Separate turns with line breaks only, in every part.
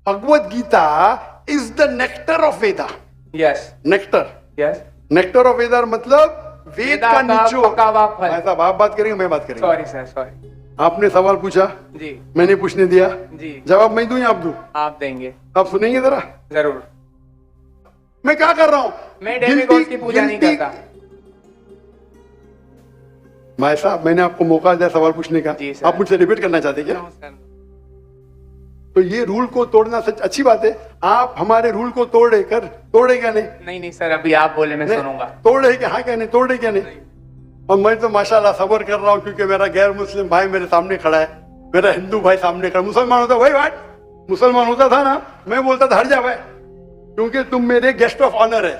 Bhagavad Gita is the nectar of Veda.
Yes
nectar,
yes,
nectar of Veda मतलब वेद का निचोड़।
पका हुआ फल।
ऐसा आप बात करेंगे, मैं बात करेंगे।
Sorry sir, sorry.
आपने सवाल पूछा,
जी
मैंने पूछने दिया,
जी,
जवाब मैं दूं या आप दूं?
आप देंगे।
आप सुनेंगे जरा
जरूर।
मैं क्या कर रहा हूं?
मैं डेमिगॉड की पूजा नहीं करता।
भाई साहब, मैंने आपको मौका दिया सवाल पूछने का,
जी सर।
आप मुझसे रिपीट करना चाहते क्या?
No sir.
तो ये रूल को तोड़ना सच अच्छी बात है। आप हमारे रूल को तोड़े क्या नहीं?
नहीं नहीं सर, अभी आप बोले मैं सुनूंगा।
तोड़े क्या? हाँ क्या नहीं? तोड़े क्या नहीं? और मैं तो माशाल्लाह सब्र कर रहा हूँ, क्योंकि मेरा गैर मुस्लिम भाई मेरे सामने खड़ा है, मेरा हिंदू भाई सामने खड़ा। मुसलमान होता भाई भाई मुसलमान होता था ना, मैं बोलता था हट जा भाई, क्योंकि तुम मेरे गेस्ट ऑफ ऑनर है।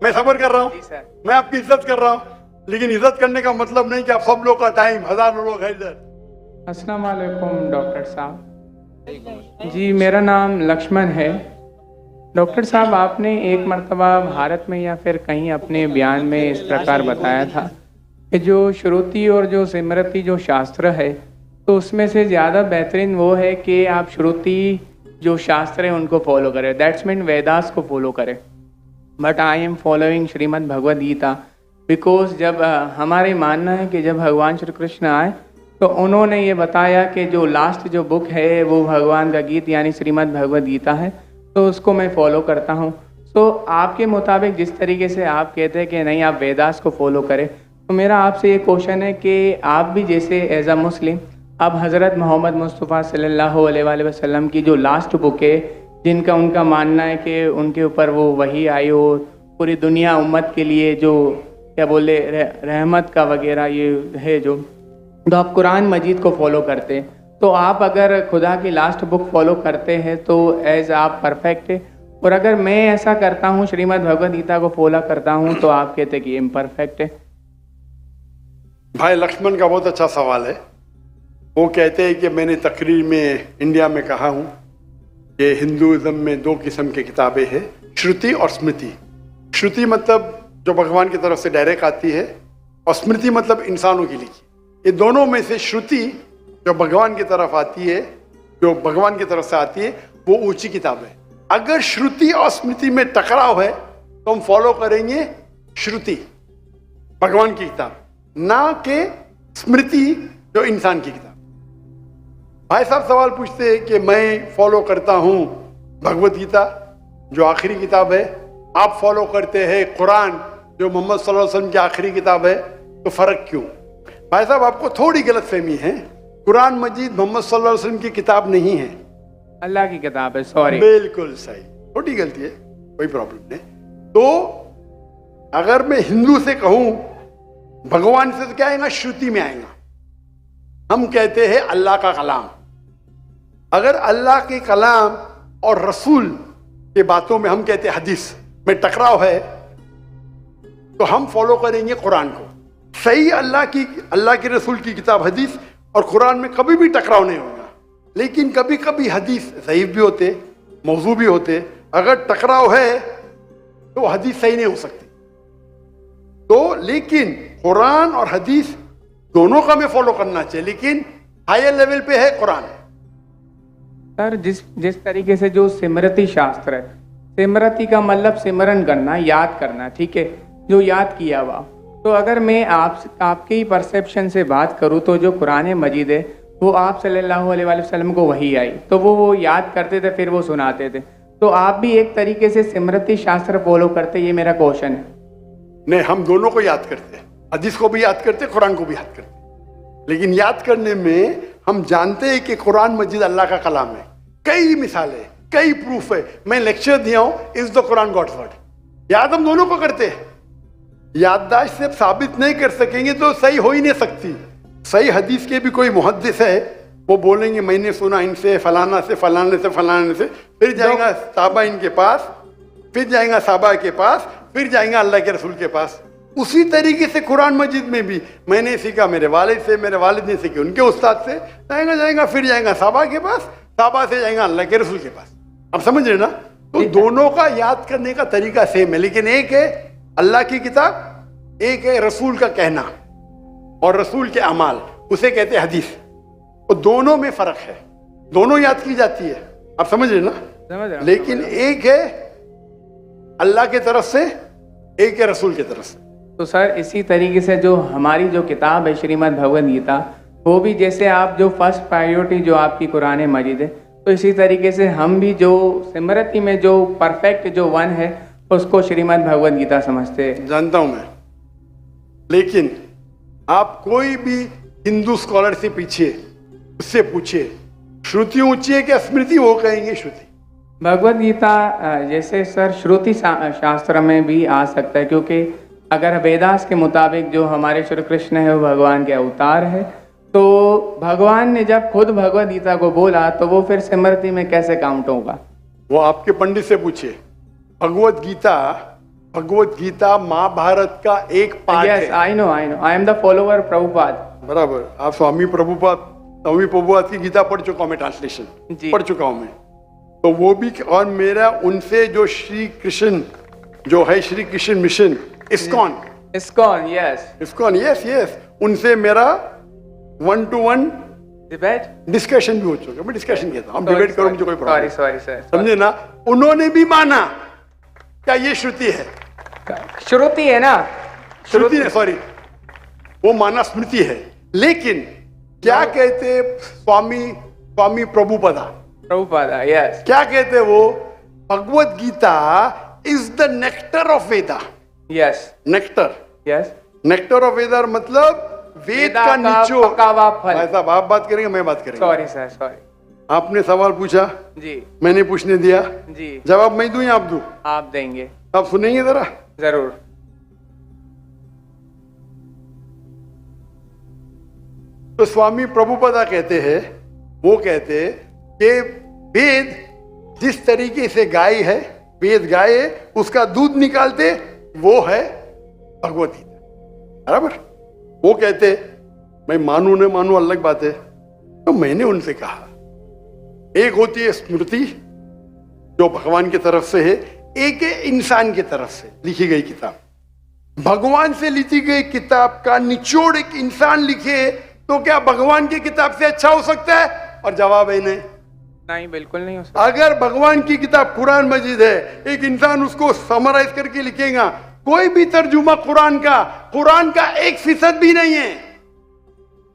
मैं सब्र कर रहा
जी
हूँ,
सर।
मैं आपकी इज्जत कर रहा हूँ, लेकिन इज्जत करने का मतलब नहीं कि आप सब लोग का टाइम, हजारों लोग है इधर।
अस्सलाम वालेकुम डॉक्टर साहब। जी मेरा नाम लक्ष्मण है। डॉक्टर साहब, आपने एक मर्तबा भारत में या फिर कहीं अपने बयान में इस प्रकार बताया था कि जो श्रुति और जो स्मृति जो शास्त्र है, तो उसमें से ज़्यादा बेहतरीन वो है कि आप श्रुति जो शास्त्र है उनको फॉलो करें, दैट्स मीन वेदास को फॉलो करें। But I am following Shrimad Bhagavad Gita because जब हमारे मानना है कि जब भगवान श्री कृष्ण आए तो उन्होंने ये बताया कि जो लास्ट जो बुक है वो भगवान का गीत यानी श्रीमद् भगवद गीता है, तो उसको मैं फॉलो करता हूँ। तो आपके मुताबिक जिस तरीके से आप कहते हैं कि नहीं आप वेदास को फॉलो करें, तो मेरा आपसे ये क्वेश्चन है कि आप भी जैसे एज अ मुस्लिम अब हज़रत मोहम्मद मुस्तफ़ा सल्लल्लाहु अलैहि वसल्लम की जो लास्ट बुक है, जिनका उनका मानना है कि उनके ऊपर वो वही आई हो, पूरी दुनिया उम्मत के लिए जो क्या बोले रहमत का वगैरह ये है जो, तो आप कुरान मजीद को फॉलो करते हैं। तो आप अगर खुदा की लास्ट बुक फॉलो करते हैं तो एज आप परफेक्ट है, और अगर मैं ऐसा करता हूँ श्रीमद् भगवद गीता को फॉलो करता हूँ तो आप कहते हैं कि इम्परफेक्ट है।
भाई लक्ष्मण का बहुत अच्छा सवाल है। वो कहते हैं कि मैंने तकरीर में इंडिया में कहा हूँ कि हिंदुइज्म में दो किस्म की किताबें हैं, श्रुति और स्मृति। श्रुति मतलब जो भगवान की तरफ से डायरेक्ट आती है, और स्मृति मतलब इंसानों की लिखी। ये दोनों में से श्रुति जो भगवान की तरफ आती है, जो भगवान की तरफ से आती है, वो ऊंची किताब है। अगर श्रुति और स्मृति में टकराव है तो हम फॉलो करेंगे श्रुति, भगवान की किताब, ना कि स्मृति जो इंसान की किताब। भाई साहब सवाल पूछते हैं कि मैं फॉलो करता हूं भगवत गीता जो आखिरी किताब है, आप फॉलो करते हैं कुरान जो मोहम्मद सल्लल्लाहु अलैहि वसल्लम की आखिरी किताब है, तो फर्क क्यों? भाई साहब आपको थोड़ी गलत फहमी है। कुरान मजीद मोहम्मद सल्लल्लाहु अलैहि वसल्लम की किताब नहीं है,
अल्लाह की किताब है। सॉरी,
बिल्कुल सही, छोटी गलती है, कोई प्रॉब्लम नहीं। तो अगर मैं हिंदू से कहूं भगवान से, तो क्या आएगा? श्रुति में आएगा। हम कहते हैं अल्लाह का कलाम। अगर अल्लाह के कलाम और रसूल के बातों में हम कहते हैं हदीस में टकराव है, तो हम फॉलो करेंगे कुरान को। सही अल्लाह के रसूल की किताब हदीस और कुरान में कभी भी टकराव नहीं होगा, लेकिन कभी कभी हदीस ज़ईफ भी होते, मौजू भी होते। अगर टकराव है तो हदीस सही नहीं हो सकती। तो लेकिन कुरान और हदीस दोनों का हमें फॉलो करना चाहिए, लेकिन हायर लेवल पे है कुरान।
सर जिस तरीके से जो स्मृति शास्त्र है, स्मृति का मतलब सिमरन करना, याद करना, ठीक है, जो याद किया हुआ। तो अगर मैं आपके ही परसेप्शन से बात करूँ तो जो कुरान मजीद है वो आप सल्लल्लाहु अलैहि वसल्लम को वही आई, तो वो याद करते थे, फिर वो सुनाते थे। तो आप भी एक तरीके से स्मृति शास्त्र फॉलो करते, ये मेरा क्वेश्चन है।
नहीं, हम दोनों को याद करते हैं, हदीस को भी याद करते, कुरान को भी याद करते। लेकिन याद करने में हम जानते हैं कि कुरान मजीद अल्लाह का कलाम है। कई मिसालें, कई प्रूफ है। मैं लेक्चर दिया हूं, is the Quran God's word. याद हम दोनों को करते हैं। याददाश्त से साबित नहीं कर सकेंगे तो सही हो ही नहीं सकती। सही हदीस के भी कोई मुहद्दिस है, वो बोलेंगे मैंने सुना इनसे, फलाना से, फलाने से, फलाने से, फिर जाएगा साहबा इनके पास, फिर जाएगा साहबा के पास, फिर जाएगा अल्लाह के रसूल के पास। उसी तरीके से कुरान मजीद में भी मैंने सीखा मेरे वालिद से, मेरे वालिद ने सीखी उनके उस्ताद से, जाएगा फिर जाएगा साहबा के पास, साहबा से जाएगा अल्लाह के रसूल के पास। आप समझ रहे ना? तो दोनों का याद करने का तरीका सेम है, लेकिन एक है अल्लाह की किताब, एक है रसूल का कहना और रसूल के अमाल, उसे कहते हैं हदीस। और दोनों में फर्क है। दोनों याद की जाती है। आप समझ रहे ना?
समझ रहा हूँ,
लेकिन एक है अल्लाह की तरफ से, एक है रसूल की तरफ से।
तो सर इसी तरीके से जो हमारी जो किताब है श्रीमद् भगवद गीता, वो भी जैसे आप जो फर्स्ट प्रायोरिटी जो आपकी कुरान मजीद है, तो इसी तरीके से हम भी जो स्मृति में जो परफेक्ट जो वन है उसको श्रीमद् भगवद गीता समझते हैं।
जानता हूं मैं, लेकिन आप कोई भी हिंदू स्कॉलर से पीछे उससे पूछिए श्रुति ऊंची है क्या स्मृति, वो कहेंगे श्रुति।
भगवद गीता जैसे सर श्रुति शास्त्र में भी आ सकता है, क्योंकि अगर वेदास के मुताबिक जो हमारे श्री कृष्ण है वो भगवान के अवतार है, तो भगवान ने जब खुद भगवद गीता को बोला तो वो फिर स्मृति में कैसे काउंट होगा? वो
आपके पंडित से पूछिए। भगवद गीता महाभारत का एक पार्ट है।
Yes, I know, I am the follower Prabhupada.
बराबर, आप स्वामी प्रभुपाद की गीता पढ़ चुका हूं मैं, ट्रांसलेशन पढ़ चुका हूं मैं। तो वो भी, और मेरा उनसे जो श्री कृष्ण जो है Shri Krishna mission ISKCON, yes, उनसे मेरा 1-to-1 डिस्कशन भी हो चुका। मैं डिस्कशन कहता हूँ, हम डिबेट करो, मुझे कोई प्रॉब्लम।
सॉरी सर,
समझे ना? उन्होंने भी माना क्या ये श्रुति है,
श्रुति है ना,
श्रुति है, सॉरी, वो माना स्मृति है। लेकिन क्या कहते स्वामी प्रभुपादा,
यस,
क्या कहते वो? Bhagavad Gita is the nectar of Veda.
Yes,
nectar,
yes,
nectar of Veda मतलब वेद का निचोड़। साहब आप बात करेंगे, मैं बात करेंगे।
Sorry sir, sorry.
आपने सवाल पूछा
जी,
मैंने पूछने दिया
जी,
जवाब मैं दूं या आप दूं?
आप देंगे।
आप सुनेंगे जरा?
जरूर।
तो स्वामी प्रभुपादा कहते हैं, वो कहते कि वेद जिस तरीके से गाय है, वेद गाय है, उसका दूध निकालते वो है भगवद गीता। बराबर? वो कहते, मैं मानू न मानू अलग बात है। तो मैंने उनसे कहा एक होती है स्मृति जो भगवान की तरफ से है, एक है इंसान की तरफ से लिखी गई किताब। भगवान से लिखी गई किताब का निचोड़ एक इंसान लिखे तो क्या भगवान की किताब से अच्छा हो सकता है? और जवाब है नहीं,
बिल्कुल नहीं हो सकता।
अगर भगवान की किताब कुरान मजीद है, एक इंसान उसको समराइज करके लिखेगा, कोई भी तर्जुमा कुरान का 1% भी नहीं है।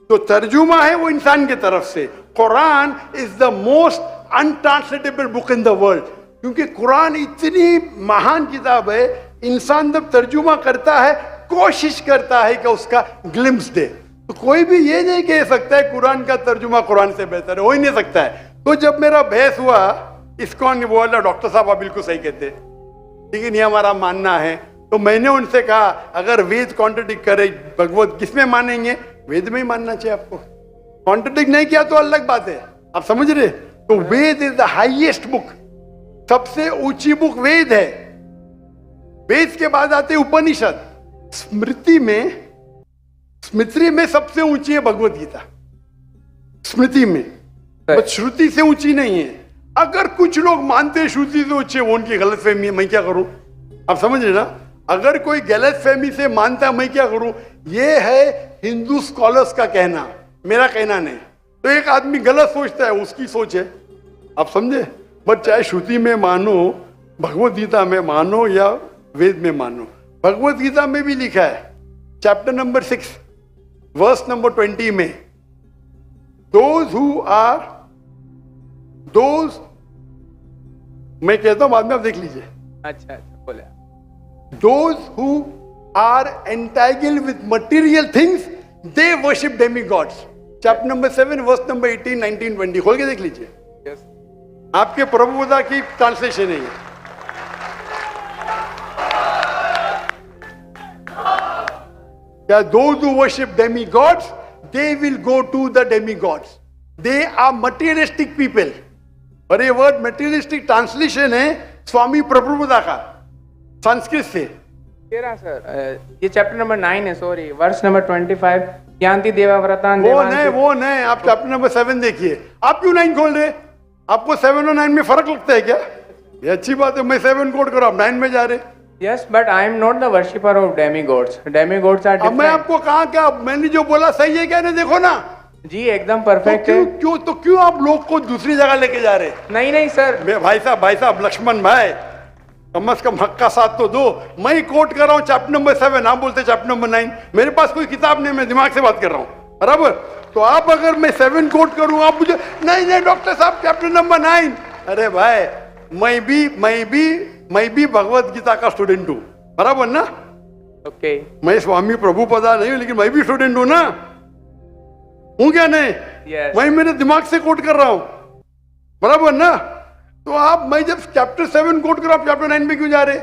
तो तर्जुमा है वो इंसान की तरफ से। Quran is the most untranslatable book in the world, क्योंकि कुरान इतनी महान किताब है, इंसान जब तर्जुमा करता है कोशिश करता है कि उसका ग्लिम्स दे। तो कोई भी ये नहीं कह सकता है कुरान का तर्जुमा कुरान से बेहतर है, हो ही नहीं सकता है। तो जब मेरा बहस हुआ, इस्कॉन ने बोला डॉक्टर साहब आप बिल्कुल सही कहते, लेकिन ये हमारा मानना है। तो मैंने उनसे कहा अगर वेद कॉन्ट्रडिक्ट करे भगवत किसमें मानेंगे? वेद में ही मानना चाहिए आपको। कॉन्ट्रडिक्ट नहीं किया तो अलग बात है, आप समझ रहे? तो वेद इज द हाईएस्ट बुक, सबसे ऊंची बुक वेद है। वेद के बाद आते उपनिषद। स्मृति में सबसे ऊंची है भगवत गीता, स्मृति में, बस श्रुति से ऊंची नहीं है। अगर कुछ लोग मानते हैं श्रुति से ऊंची है, वो उनकी गलतफहमी है, मैं क्या करूं? आप समझ रहे ना? अगर कोई गलतफहमी से मानता है, मैं क्या करूं? ये है हिंदू स्कॉलर्स का कहना, मेरा कहना नहीं। तो एक आदमी गलत सोचता है, उसकी सोच है, आप समझे? बट चाहे श्रुति में मानो, भगवत गीता में मानो या वेद में मानो, भगवत गीता में भी लिखा है चैप्टर नंबर 6 वर्स नंबर 20 में, मैं कहता हूं बाद में आप देख लीजिए।
अच्छा बोले।
Those who are entangled with material things, they worship demigods. Chapter number 7, verse number 18, 19, 20. खोल के देख लीजिए।
Yes.
आपके प्रभुपादा की ट्रांसलेशन है ये। क्या those who worship demigods, they will go to the demigods. They are materialistic people. और ये वर्ड materialistic ट्रांसलेशन है स्वामी प्रभुपादा का संस्कृत से।
सर ये चैप्टर नंबर 9 है, सॉरी, वर्स नंबर 25, ज्ञानति देवाव्रतान।
वो नहीं, आप चैप्टर नंबर 7 देखिए। आप क्यों 9 खोल रहे? आपको 7 और 9 में फर्क लगता है क्या? ये अच्छी बात है, मैं 7 कोट करो, आप 9 में जा रहे।
Yes, but I am not the worshipper of demigods. Demigods are different.
मैं आपको कहा क्या? मैंने जो बोला सही है क्या? नहीं, देखो ना,
जी एकदम
तो
परफेक्ट है।
क्यों आप लोग को दूसरी जगह लेके जा रहे?
नहीं नहीं सर,
भाई साहब लक्ष्मण भाई, कम से कम हक का साथ तो दो। मैं ही कोट कर रहा हूँ चैप्टर नंबर 7, आप बोलते चैप्टर नंबर 9। मेरे पास कोई किताब नहीं, मैं दिमाग से बात कर रहा हूँ, बराबर? तो आप अगर मैं 7 कोट करूँ, आप मुझे नहीं डॉक्टर साहब चैप्टर नंबर 9। अरे भाई, मैं भी भगवत गीता का स्टूडेंट हूँ, बराबर ना?
ओके।
मैं स्वामी प्रभुपदा नहीं हूँ, लेकिन मैं भी स्टूडेंट हूँ ना, हूँ क्या नहीं?
Yes.
मैं मेरे दिमाग से कोट कर रहा हूँ, बराबर ना? तो मैं जब चैप्टर 7 कोट कर रहा हूँ, चैप्टर 9 में क्यों जा रहे?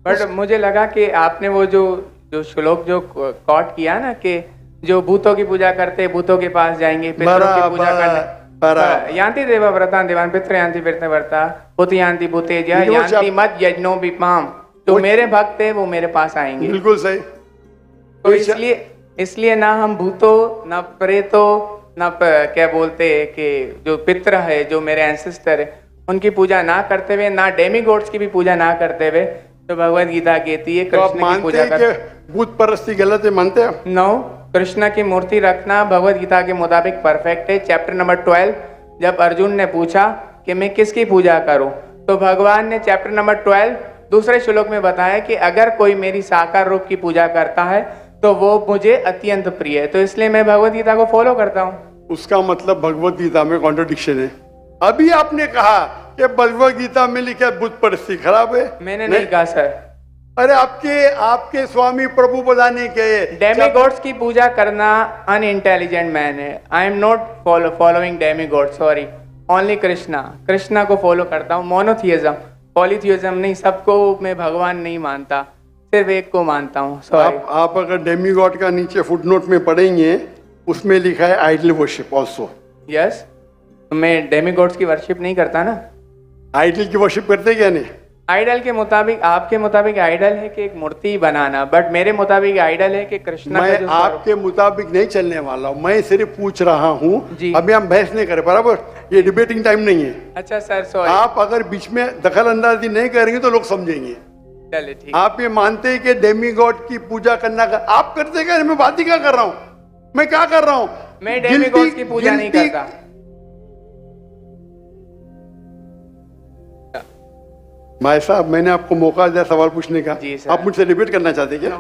बट मुझे लगा कि आपने वो जो श्लोक जो कोट किया ना, कि जो भूतों की पूजा करते भूतों के पास जाएंगे, पितरों की पूजा करने, यान्ति देवा व्रता देवान पितृ यान्ति पितृ व्रता भूत यान्ति भूतेज्य यान्ति मत यज्ञो विपाम। जो मेरे भक्त है वो मेरे पास आएंगे।
बिल्कुल सही।
तो इसलिए ना हम भूतों, ना प्रेतों, ना क्या बोलते हैं कि जो पितृ है, जो मेरे एंसेस्टर है, उनकी पूजा ना करते हुए, ना डेमीगॉड्स की भी पूजा ना करते हुए, तो भगवत गीता कहती है कृष्ण की पूजा कर।
भूत परस्ती गलत है, मानते हैं?
नो, कृष्ण की मूर्ति रखना भगवत गीता के मुताबिक परफेक्ट है। चैप्टर नंबर 12, जब अर्जुन ने पूछा कि मैं किसकी पूजा करूं, तो भगवान ने चैप्टर नंबर 12 दूसरे श्लोक में बताया कि अगर कोई मेरी साकार रूप की पूजा करता है तो वो मुझे अत्यंत प्रिय है। तो इसलिए मैं भगवत गीता को फॉलो करता हूँ।
उसका मतलब भगवत गीता में कॉन्ट्रडिक्शन है। अभी आपने कहा कि भगवत गीता में लिखा भूत परस्ती खराब है।
मैंने नहीं कहा सर।
अरे आपके स्वामी प्रभुपदा ने कहे
डेमीगॉड्स की पूजा करना अनइंटेलिजेंट मैन है। आई am not following demigod, sorry, only Krishna को फॉलो करता हूँ। मोनोथियज्म, पॉलीथियज्म नहीं, सबको मैं भगवान नहीं मानता, सिर्फ एक को मानता हूँ। सॉरी।
आप अगर डेमीगॉड का नीचे फुटनोट में पढ़ेंगे, उसमें लिखा है आइडल वर्शिप ऑल्सो।
यस, मैं डेमीगॉड्स की वर्शिप नहीं करता ना।
आइडल की वर्शिप करते क्या नहीं?
आइडल के मुताबिक, आपके मुताबिक आइडल है कि एक मूर्ति बनाना, बट मेरे मुताबिक आइडल है कि कृष्ण।
मैं आपके मुताबिक नहीं चलने वाला हूँ, मैं सिर्फ पूछ रहा हूँ। अभी हम बहस नहीं करें, बराबर? ये डिबेटिंग टाइम नहीं है।
अच्छा सर, सॉरी।
आप अगर बीच में दखल अंदाजी नहीं करेंगे तो लोग समझेंगे।
चलिए ठीक।
आप ये मानते हैं कि डेमीगॉड की पूजा करना आप करते क्या? मैं बात ही क्या कर रहा हूँ? मैं क्या कर रहा हूँ?
मैं डेमीगॉड की पूजा नहीं करता।
भाई साहब, मैंने आपको मौका दिया सवाल पूछने का, आप मुझसे डिबेट करना चाहते क्या?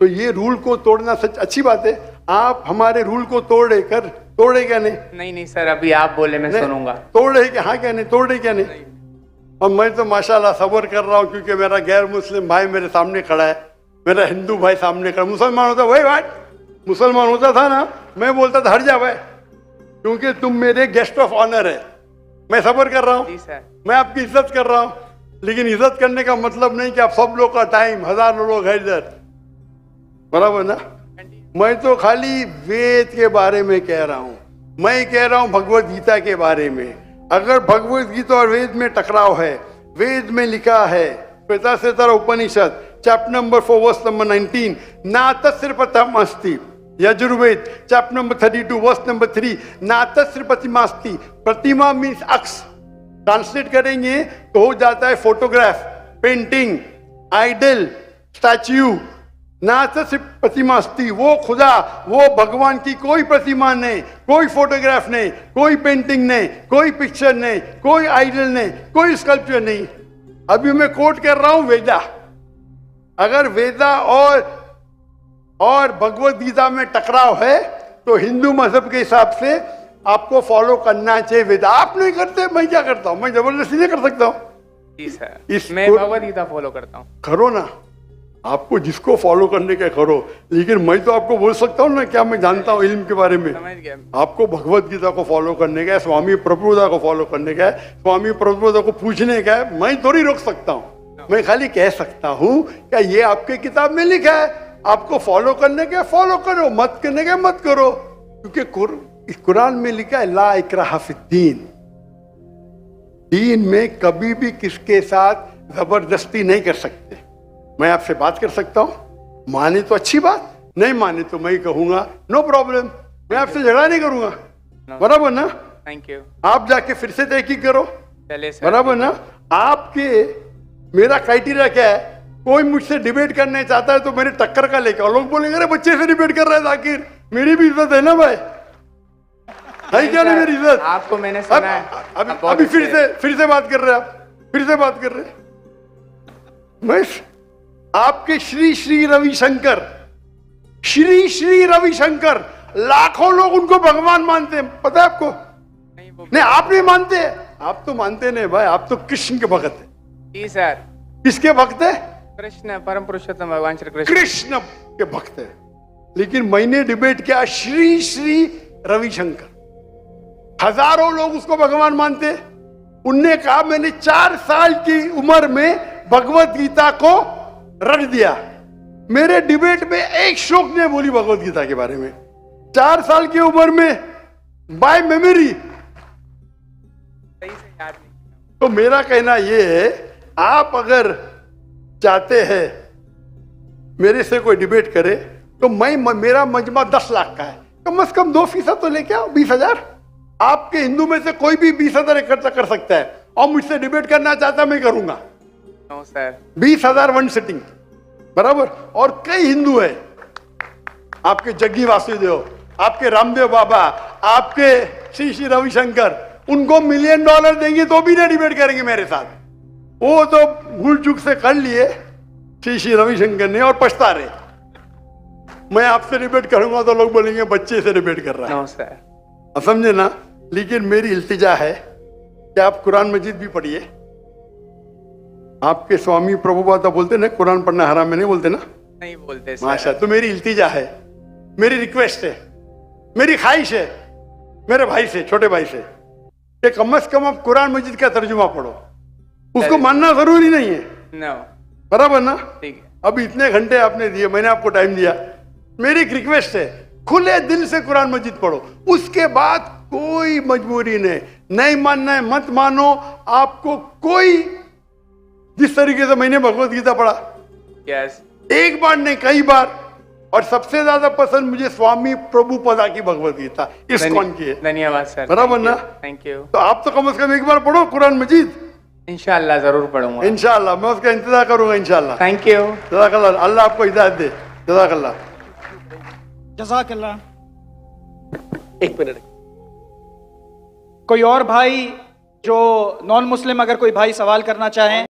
तो ये रूल को तोड़ना सच अच्छी बात है। आप हमारे रूल को तोड़े क्या नहीं?
नहीं सर, अभी आप बोले मैं सुनूंगा।
तोड़ रहे क्या? हाँ क्या नहीं? तोड़ रहे क्या नहीं? और मैं तो माशाल्लाह सब्र कर रहा हूँ, क्योंकि मेरा गैर मुस्लिम भाई मेरे सामने खड़ा है, मेरा हिंदू भाई सामने खड़ा। मुसलमान होता वही भाई, मुसलमान होता था ना, मैं बोलता था हट जा भाई, क्योंकि तुम मेरे गेस्ट ऑफ ऑनर है। मैं सब्र कर रहा हूँ, मैं आपकी इज्जत कर रहा हूँ, लेकिन इज्जत करने का मतलब नहीं कि आप सब लोग का टाइम, हजारों लोग है इधर, बराबर ना? मैं तो खाली वेद के बारे में कह रहा हूँ, मैं कह रहा हूँ भगवत गीता के बारे में। अगर भगवत गीता और वेद में टकराव है, वेद में लिखा है Shvetashvatara Upanishad chapter number 4 verse number 19, ना तस्य प्रतिमास्ति। Yajurveda chapter number 32 verse number 3, ना तस्य प्रतिमास्ति। प्रतिमा मीन्स अक्स, ट्रांसलेट करेंगे तो हो जाता है फोटोग्राफ, पेंटिंग, आइडल, स्टैच्यू। ना तस्य प्रतिमास्ति, वो खुदा, वो भगवान की कोई प्रतिमा नहीं, कोई फोटोग्राफ नहीं, कोई पेंटिंग नहीं, कोई पिक्चर नहीं, कोई आइडल नहीं, कोई स्कल्पचर नहीं। अभी मैं कोट कर रहा हूं वेदा। अगर वेदा और भगवत गीता में टकराव है तो हिंदू मजहब के हिसाब से आपको फॉलो करना चाहिए वेदा। आप नहीं करते, मैं क्या करता हूं? मैं जबरदस्ती नहीं कर सकता हूं।
मैं भगवत गीता फॉलो करता हूं।
करो ना, आपको जिसको फॉलो करने का करो, लेकिन मैं तो आपको बोल सकता हूँ ना क्या मैं जानता हूँ इल्म के बारे में। आपको भगवत गीता को फॉलो करने का है, स्वामी प्रभुपदा को फॉलो करने का है, स्वामी प्रभुपदा को पूछने का है। मैं थोड़ी रोक सकता हूँ, मैं खाली कह सकता हूँ क्या ये आपके किताब में लिखा है, आपको फॉलो करने का फॉलो करो, मत करने का मत करो, क्योंकि कुरान में लिखा है ला इकराहा फिद्दीन। दीन में कभी भी किसके साथ जबरदस्ती नहीं कर सकते। मैं आपसे बात कर सकता हूं, माने तो अच्छी बात, नहीं माने तो मैं कहूंगा नो प्रॉब्लम, मैं आपसे झगड़ा नहीं करूंगा, बराबर ना?
Thank you.
आप जाके फिर से तहकीक करो,
चले सर,
बराबर ना? आपके मेरा क्राइटेरिया क्या है? कोई मुझसे डिबेट करने चाहता है तो मेरे टक्कर का लेके, और लोग बोलेंगे अरे बच्चे से डिबेट कर रहा है जाकिर, मेरी भी इज्जत है ना भाई, है क्या नहीं मेरी इज्जत?
आपको मैंने सुना है।
अभी फिर से बात कर रहे हैं आप, फिर से बात कर रहे हैं। मैं आपके श्री श्री रविशंकर, श्री श्री रविशंकर, लाखों लोग उनको भगवान मानते हैं, पता है आपको? नहीं आप नहीं मानते, आप तो मानते नहीं भाई, आप तो कृष्ण के भक्त है।
जी सर।
किसके भक्त है?
कृष्ण, परम पुरुषोत्तम भगवान श्री कृष्ण।
कृष्ण के भक्त है। लेकिन मैंने डिबेट किया श्री श्री रविशंकर, हजारों लोग उसको भगवान मानते। उनने कहा मैंने 4 साल की उम्र में भगवत गीता को रट दिया। मेरे डिबेट में एक श्लोक ने बोली भगवत गीता के बारे में, 4 साल की उम्र में, बाय मेमोरी।
सही से याद नहीं।
तो मेरा कहना यह है, आप अगर चाहते हैं मेरे से कोई डिबेट करे तो मेरा मजमा 10 लाख का है, कम से कम 2% तो लेके आओ, 20,000। आपके हिंदू में से कोई भी 20,000 इकट्ठा कर सकता है और मुझसे डिबेट करना चाहता मैं करूंगा।
No sir.
20,000 वन सिटिंग, बराबर। और कई हिंदू है, आपके जग्गी वासुदेव, आपके रामदेव बाबा, आपके श्री श्री रविशंकर, उनको $1 मिलियन देंगे तो भी नहीं डिबेट करेंगे मेरे साथ। वो तो भूल चूक से कर लिए श्री श्री रविशंकर ने और पछता रहे। मैं आपसे डिबेट करूंगा तो लोग बोलेंगे बच्चे से डिबेट कर रहा है।
No sir.
समझे ना? लेकिन मेरी इल्तिजा है कि आप कुरान मजीद भी पढ़िए। आपके स्वामी प्रभुपाद बोलते ना कुरान पढ़ना हराम है, नहीं बोलते ना?
नहीं बोलते सर।
माशा। तो मेरी इल्तिजा है, मेरी रिक्वेस्ट है, मेरी ख्वाहिश है मेरे भाई से, छोटे भाई से, कि कम से कम आप कुरान मजीद का तर्जुमा पढ़ो। उसको मानना जरूरी नहीं है,
नो,
बराबर ना?
ठीक है।
अब इतने घंटे आपने दिए, मैंने आपको टाइम दिया, मेरी एक रिक्वेस्ट है, खुले दिल से कुरान मजीद पढ़ो। उसके बाद कोई मजबूरी नहीं मानना है मत मानो। आपको कोई, जिस तरीके से मैंने भगवत गीता पढ़ा,
यस,
एक बार नहीं कई बार, और सबसे ज्यादा पसंद मुझे स्वामी प्रभुपदा की भगवत गीता, इस्कॉन की है।
धन्यवाद सर।
बराबर ना?
Thank you.
तो आप तो कम से कम एक बार पढ़ो कुरान मजीद।
इंशाल्लाह जरूर पढ़ूंगा।
इंशाल्लाह मैं उसका इंतजार करूंगा इंशाल्लाह।
Thank you.
जज़ाकल्लाह, अल्लाह आपको हिदायत दे। जज़ाकल्लाह।
जज़ाकल्लाह।
एक मिनट।
कोई और भाई जो नॉन मुस्लिम, अगर कोई भाई सवाल करना चाहें